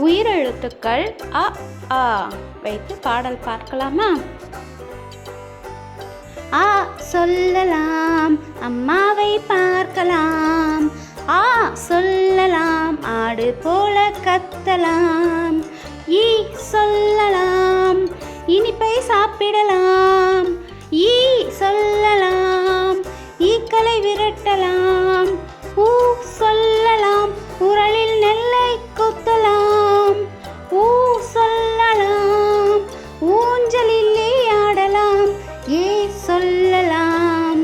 உயிரெழுத்துக்கள் அ ஆ வைத்து பாடல் பார்க்கலாமா? ஆ சொல்லலாம், அம்மாவை பார்க்கலாம். ஆ சொல்லலாம், ஆடு போல கத்தலாம். ஈ சொல்லலாம், இனிப்பை சாப்பிடலாம். ஈ சொல்லலாம், ஈக்களை விரட்டலாம். ஊ சொல்லலாம், உரலில் நெல்லை குத்தலாம். ஊ சொல்லலாம், ஊஞ்சலிலே ஆடலாம். ஏ சொல்லலாம்,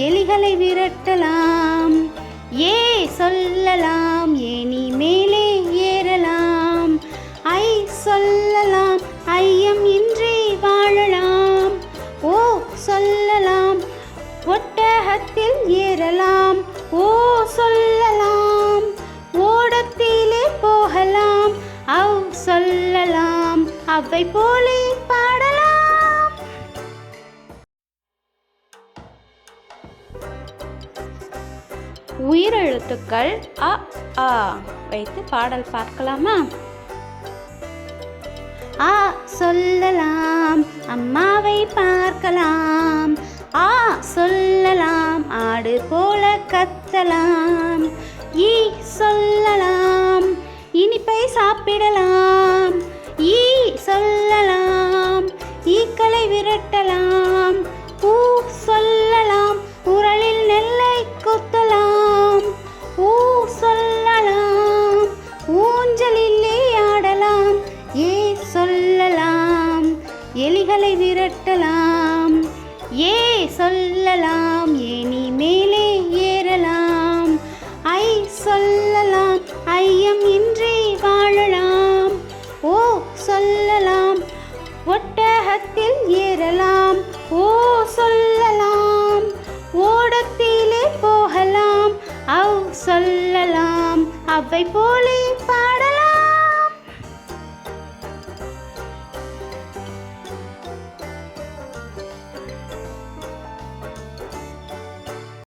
எலிகளை விரட்டலாம். ஏ சொல்லலாம், ஏணி மேலே ஏறலாம். ஐ சொல்லலாம், ஐயம் இன்றி வாழலாம். ஓ சொல்லலாம், ஒட்டகத்தில் ஏறலாம். ஓ சொல்லலாம், ஓடத்திலே போகலாம். அவ் சொல்லலாம், அவ்வை போலே பாடலாம். உயிரெழுத்துக்கள் அ ஆ வைத்து பாடல் பார்க்கலாமா? ஆ சொல்லலாம், அம்மாவை பார்க்கலாம். ஆ சொல்லலாம், ஆடு போல கத்தலாம். ஈ சொல்லலாம், இனிப்பை சாப்பிடலாம். ஈ சொல்லலாம், ஈக்களை விரட்டலாம். ஊ சொல்லலாம், உரலில் நெல்லை குத்தலாம். ஊ சொல்லலாம், ஊஞ்சலிலே ஆடலாம். ஏ சொல்லலாம், எலிகளை விரட்டலாம். ஏ சொல்லலாம், ஏணி மேலே ஏறலாம். ஐ சொல்லலாம், ஐயம் இன்றி வாழலாம். ஓ சொல்லலாம், ஒட்டகத்தில் ஏறலாம். ஓ சொல்லலாம், ஓடத்திலே போகலாம். அவ் சொல்லலாம், அவ்வை போலே